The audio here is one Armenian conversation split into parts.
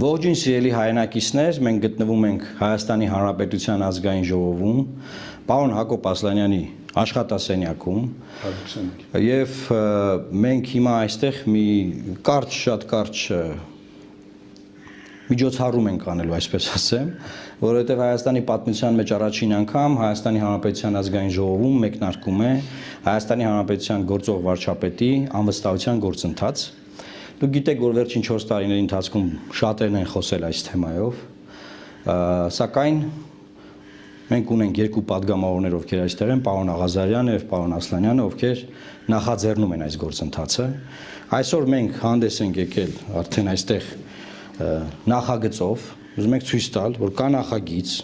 Ողջույն սիրելի հայրենակիցներ, մենք գտնվում ենք Հայաստանի Հանրապետության ազգային ժողովում, պարոն Հակոբ Ասլանյանի աշխատասենյակում, եւ մենք հիմա այստեղ մի շատ կարճ միջոցառում ենք անելու, այսպես ասեմ, որովհետեւ Հայաստանի պատմության մեջ առաջին անգամ Հայաստանի Հանրապետության ազգային ժողովում մեկնարկում է Հայաստանի Հանրապետության գործող վարչապետի անվստահության գործընթաց։ Դուք գիտեք, որ վերջին 4 տարիների ընթացքում շատերն են խոսել այս թեմայով, սակայն մենք ունենք երկու падգամավորներ, ովքեր այստեղ են, պարոն Աղազարյանը եւ պարոն Ասլանյանը, ովքեր նախաձեռնում են այս գործընթացը։ Այսօր մենք հանդես ենք եկել արդեն այստեղ նախագծով, ուզում ենք ցույց տալ, որ կա նախագիծ։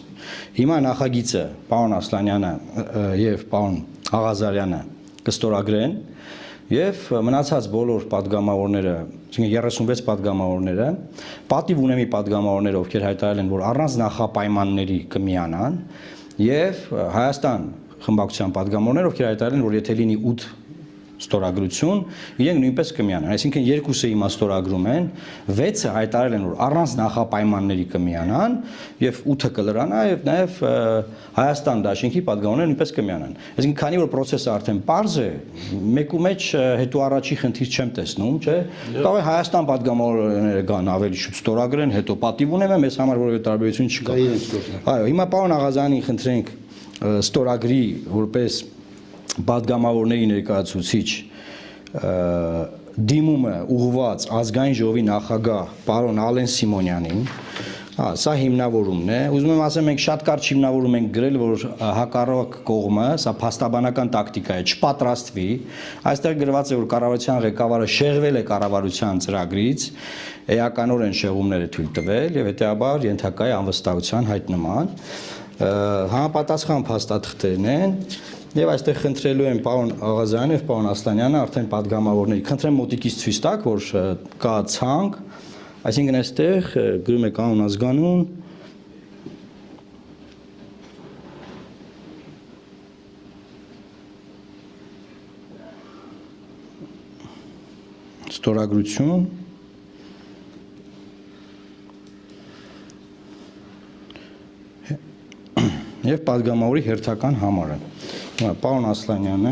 Հիմա նախագիծը պարոն Ասլանյանը եւ պարոն Աղազարյանը կստորագրեն եւ մնացած բոլոր падգամավորները, այսինքն 36 падգամավորները, պատիվ ունեմի падգամավորները, ովքեր հայտարարել են, որ առանց նախապայմանների կմիանան, եւ Հայաստան խմբակցության падգամավորները, ովքեր հայտարարել են, որ եթե լինի 8 ստորագրություն, իրենք նույնպես կմիանան, այսինքն երկուսը հիմա ստորագրում են, 6-ը հայտարարել են, որ առանց նախապայմանների կմիանան եւ 8-ը կլրանա եւ նաեւ Հայաստան դաշինքի падգամավորները նույնպես կմիանան։ Այսինքն քանի որ process-ը արդեն པարզ է, մեկու մեջ հետո առաջի խնդիր չեմ տեսնում, չէ՞։ Կարող է Հայաստան падգամավորները գան ավելի շուտ ստորագրեն, հետո պատիվ ունեմ, մեզ համար որևէ տարբերություն չկա։ Այո, հիմա պարոն Աղազյանին խնդրենք ստորագրի որպես падգամավորների ներկայացուցիչ դիմումը ուղղված ազգային ժողովի նախագահ պարոն Ալեն Սիմոնյանին, սա հիմնավորումն է, ուզում եմ ասեմ, մենք շատ կարճ հիմնավորում ենք գրել, որ հակառակ կողմը, սա փաստաբանական տակտիկա է, չպատրաստվի, այստեղ գրված է, որ կառավարության ղեկավարը շեղվել է կառավարության ծրագրից, էականորեն շեղումներ է թույլ տվել եւ հետեւաբար ենթակա է անվստահության հայտնման, համապատասխան փաստաթղթերն են Եվ այստեղ խնդրելու եմ պարոն Աղազարյանը եւ պարոն Ասլանյանը արդեն падգամավորների, խնդրեմ մոտիկից ցույց տաք, որ կա ցանկ, այսինքն այստեղ գրում է կանոն ազգանուն, ստորագրություն եւ падգամավորի հերթական համարը։ Պարոն Ասլանյանը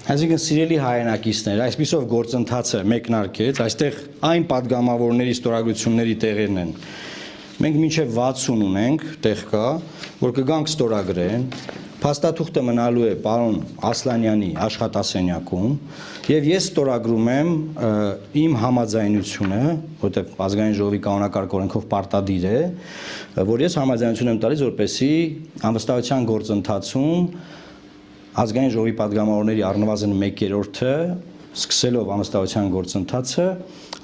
Այսինքն սիրելի հայրենակիցներ, այսպիսով գործընթացը մեկնարկեց, այստեղ այն падգամավորների ստորագրությունների տեղերն են Մենք մինչև 60 ունենք, տեղ կա, որ կգանք ստորագրեն, փաստաթուղթը մնալու է պարոն Ասլանյանի աշխատասենյակում եւ ես ստորագրում եմ իմ համաձայնությունը, որտեղ ազգային ժողովի կանոնակարգ օրենքով պարտադիր է, որ ես համաձայնություն եմ տալիս, որպեսզի անվստահության գործընթացում ազգային ժողովի падգամավորների առնվազն 1/3-ը սկսելով անվստահության գործընթացը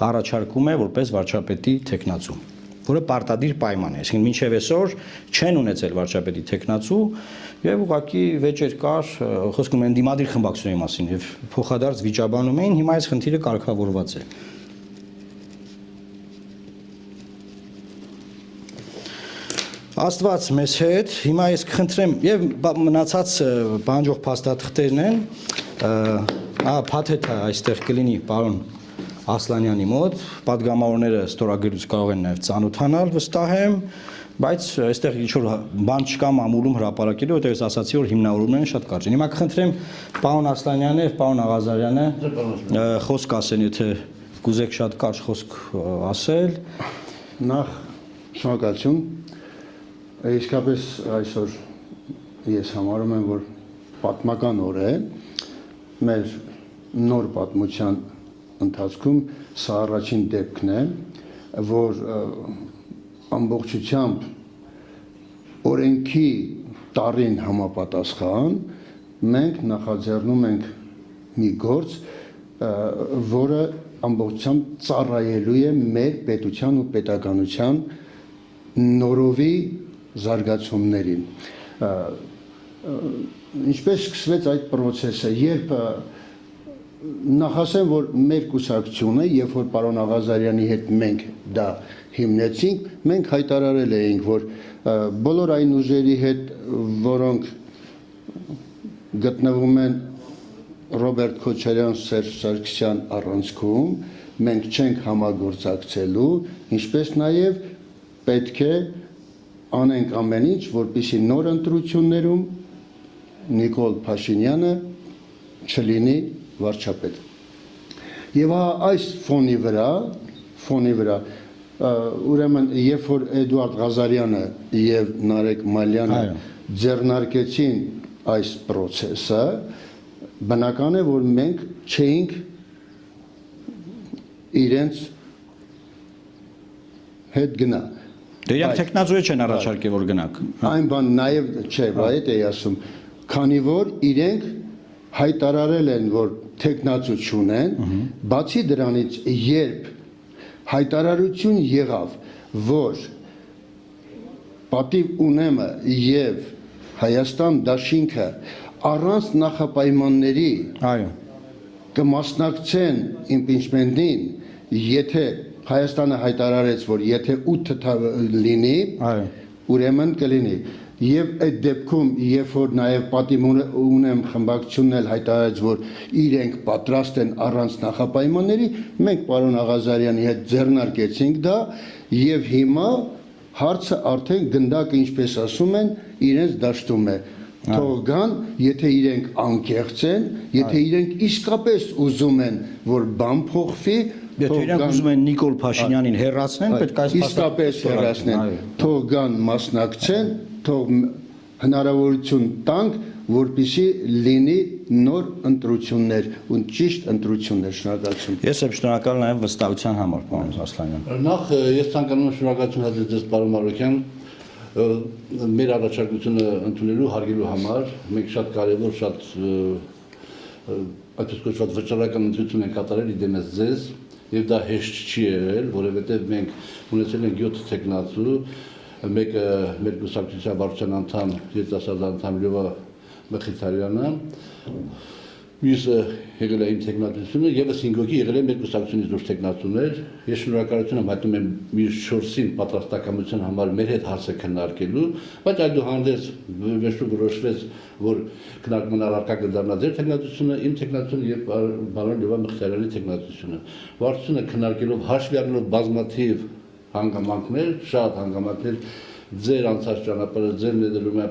առաջարկում է որպես վարչապետի թեկնածու որը պարտադիր պայման է, այսինքն մինչև այսօր չեն ունեցել վարչապետի թեկնածու եւ ուղղակի վեճեր կար, խոսքում են դիմադիր խմբակցությունների մասին եւ փոխադարձ վիճաբանում էին, հիմա այս խնդիրը կարգավորված է։ Աստված մեզ հետ, հիմա ես կխնդրեմ եւ մնացած բանջող փաստաթղթերն են, փաթեթը այստեղ կլինի պարոն Ասլանյանի մոտ, падգամավորները ստորագրելուց կարող են նաև ծանոթանալ, վստահ եմ, բայց այստեղ ինչ-որ բան չկա մամուլում հրապարակելու, որտեղ ես ասացի, որ հիմնավորումներն շատ կարճ են։ Հիմա կխնդրեմ պարոն Ասլանյանը եւ պարոն Աղազարյանը խոսք ասեն, եթե կուզեք շատ կարճ խոսք ասել։ Նախ շնորհակալություն։ Իսկապես այսօր ես համարում եմ, որ պատմական օր է մեր նոր պատմության ընթացքում սա առաջին դեպքն է, որ ամբողջությամբ օրենքի տարին համապատասխան մենք նախաձեռնում ենք մի գործ, որը ամբողջությամբ ծառայելու է մեր պետության ու պետականության նորովի զարգացումներին։ Ինչպես սկսվեց այդ process-ը, երբ նախ ասեմ, որ մեր կուսակցությունը, երբ որ պարոն Աղազարյանի հետ մենք դա հիմնեցինք, մենք հայտարարել էինք, որ բոլոր այն ուժերի հետ, որոնք գտնվում են Ռոբերտ Քոչարյան, Սերժ Սարգսյան առանցքում, մենք չենք համագործակցելու, ինչպես նաև պետք է անենք ամեն ինչ, որպեսզի նոր ընտրություններում Նիկոլ Փաշինյանը չլինի վարչապետ։ Եվ այս ֆոնի վրա, ուրեմն երբ որ Էդուարդ Ղազարյանը եւ Նարեկ Մալյանը ձեռնարկեցին այս process-ը, բնական է, որ մենք չէինք իրենց հետ գնա։ Դե իրանք տեխնազոյ չեն առաջարկել որ գնաք։ Այն բան նաև չէ, այդ էի ասում, քանի որ իրենք հայտարարել են, որ տեխնացու չունեն, բացի դրանից երբ հայտարարություն եղավ, որ պատիվ ունեմը եւ Հայաստան դաշինքը առանց նախապայմանների կմասնակցեն իմպիչմենտին, եթե Հայաստանը հայտարարեց, որ եթե 8 թիվ լինի, ուրեմն կլինի։ Եվ այդ դեպքում, երբ որ նաև պատիվ ունեմ խմբակցությունն էլ հայտարարեց, որ իրենք պատրաստ են առանց նախապայմանների, մենք պարոն Աղազարյանի հետ ձեռնարկեցինք դա եւ հիմա հարցը արդեն գնդակը, ինչպես ասում են, իրենց դաշտում է։ Թող գան, եթե իրենք անկեղծ են, եթե իրենք իսկապես ուզում են, որ բան փոխվի, եթե իրենք ուզում են Նիկոլ Փաշինյանին հեռացնեն, պետք է այս իսկապես հեռացնեն, թող գան մասնակցեն, թող հնարավորություն տանք, որպեսզի լինի նոր ընտրություններ ու ճիշտ ընտրություններ։ Շնորհակալություն։ Ես եմ շնորհակալ նաև վստահության համար, պարոն Ասլանյան։ Նախ ես ցանկանում եմ շնորհակալություն հատել ձեզ, պարոն Մարոկյան, մեր առաջարկությունը ընդունելու հարգելու համար։ Մենք շատ կարևոր, շատ այդպես կոչված վճռական ընտրություն ենք կատարել իդեմս ձեզ, եւ դա հեշտ չի եղել, որովհետեւ մենք ունեցել ենք 7 տեխնացու, մեկը մեր կուսակցության վարչության անդամ, երիտասարդ անդամ Լյուբա Մխիթարյանը, մյուսը եղել է իմ տեխնացությունը, եւս 5 հոգի եղել է մեր կուսակցությունից դուրս տեխնացուներ։ Ես շնորհակալություն եմ հայտնում եմ մյուս 4-ին պատրաստակամության համար մեր հետ հարցը քննարկելու, բայց այդուհանդերձ վերջում որոշվեց, որ քննարկման առարկա կդառնա ձեր տեխնացությունը, իմ տեխնացությունը եւ պարոն Լյուբա Մխիթարյանի տեխնացությունը։ Վարչությունը քննարկելով հաշվի առնելով բազմաթիվ հանգամանքներ, շատ հանգամանքներ, ձեր անցած ճանապարհը, ձեր ներդրում է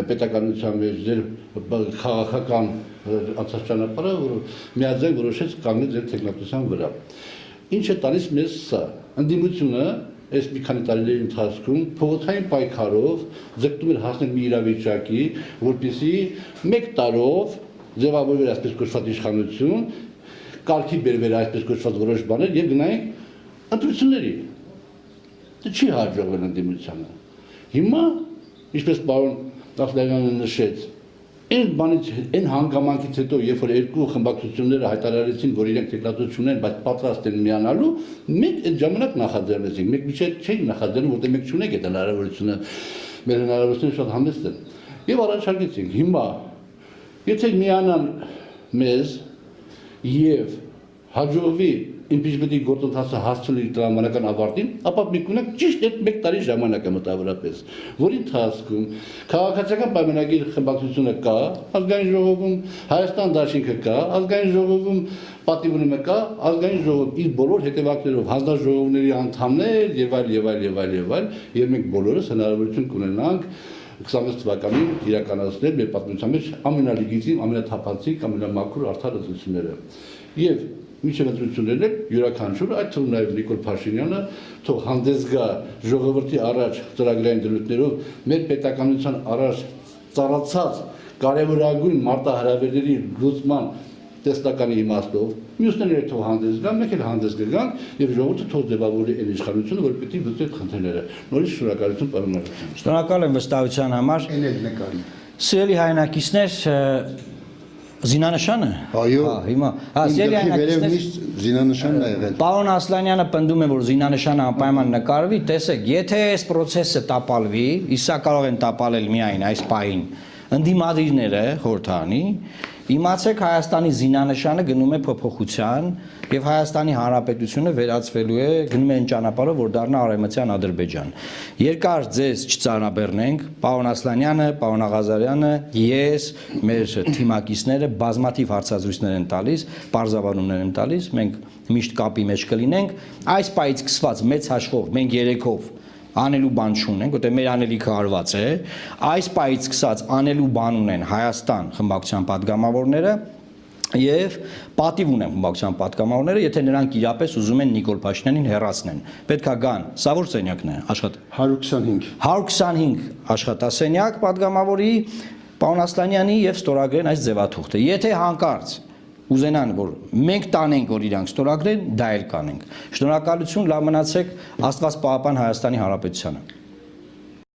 պետականության մեջ, ձեր քաղաքական անցած ճանապարհը, որ միաձայն որոշեց կանգնել ձեր տեխնատության վրա։ Ինչ է տալիս մեզ սա։ Ընդդիմությունը այս մի քանի տարիների ընթացքում փողոցային պայքարով ձգտում էր հասնել մի իրավիճակի, որպեսզի 1 տարով ձևավորվեր այսպես կոչված իշխանություն, կարգի բերվեր այսպես կոչված որոշ բաներ եւ գնային ընտրությունների։ Դա չի հաջողվել ընդդիմությանը։ Հիմա, ինչպես պարոն Ասլանյանը նշեց, այն բանից, այն հանգամանքից հետո, երբ որ երկու խմբակցությունները հայտարարեցին, որ իրենք տեխնատություն ունեն, բայց պատրաստ են միանալու, մենք այդ ժամանակ նախաձեռնեցինք։ Մենք միջև չէինք նախաձեռնում, որտեղ մենք չունենք այդ հնարավորությունը, մեր հնարավորությունները շատ համեստ են։ Եվ առաջարկեցինք, հիմա, եթե միանան մեզ եւ հաջողվի impeachment-ի գործընթացը հասցնել տրամաբանական ավարտին, ապա մենք ունենք ճիշտ այդ 1 տարի ժամանակը մոտավորապես, որի ընթացքում քաղաքացիական պայմանագիր խմբակցությունը կա, ազգային ժողովում Հայաստան դաշինքը կա, ազգային ժողովում պատիվ ունեմը կա, ազգային ժողով իր բոլոր հետևանքներով հանձնաժողովների անդամներ եւ այլ, եւ մենք բոլորս հնարավորություն կունենանք 26 թվականին իրականացնել մեր պատմության մեջ ամենալիգիտիմ, ամենաթափանցիկ, ամենամաքուր արդար ընտրությունները։ Եվ միջև ընտրություններն էլ յուրաքանչյուրը, այդ թվում նաև Նիկոլ Փաշինյանը, թող հանդես գա ժողովրդի առաջ ծրագրային դրույթներով մեր պետականության առաջ ծառացած կարևորագույն մարտահրավերների լուծման տեսլականի իմաստով, մյուսները թող հանդես գան, մենք էլ հանդես կգանք եւ ժողովուրդը թող ձևավորի այն իշխանությունը, որ պիտի լուծի այդ խնդիրները։ Նորից շնորհակալություն պարոն Մարոկյան։ Շնորհակալ եմ վստահության համար։ Այն էլ նկարի։ Սիրելի հայրենակիցներ, զինանշանը։ Այո։ Հիմա, սիրելի հայրենակիցներ, միշտ զինանշանն է եղել։ Պարոն Ասլանյանը պնդում է, որ զինանշանը անպայման նկարվի, տեսեք, եթե այս process-ը տապալվի, իսկ սա կարող են տապալել միայն այս պահին ընդդիմադիրները խորհրդանի, իմացեք Հայաստանի զինանշանը գնում է փոփոխության եւ Հայաստանի Հանրապետությունը վերածվելու է գնում է այն ճանապարհով, որ դառնա Արևմտյան Ադրբեջան։ Երկար ձեզ չծանրաբեռնենք, պարոն Ասլանյանը, պարոն Աղազարյանը, ես, մեր թիմակիցները բազմաթիվ հարցազրույցներ են տալիս, բարձավարումներ են տալիս, մենք միշտ կապի մեջ կլինենք, այս պայից սկսված մեծ հաշվով մենք երեքով անելու բան չունենք, որտեղ մեր անելիքը արված է, այս պայից սկսած անելու բան ունեն Հայաստան խմբակցության падգամավորները եւ պատիվ ունեն խմբակցության падգամավորները, եթե նրանք իրապես ուզում են Նիկոլ Փաշինյանին հեռացնեն։ Պետքա գան, սա որ սենյակն է, աշխատ 125 աշխատասենյակ падգամավորի, պարոն Ասլանյանի եւ ստորագրեն այս ձևաթուղթը։ Եթե հանկարծ ուզենան, որ մենք տանենք, որ իրանք ստորագրեն, դա էլ կանենք։ Շնորհակալություն, լավ մնացեք, Աստված պահապան Հայաստանի Հանրապետությանը։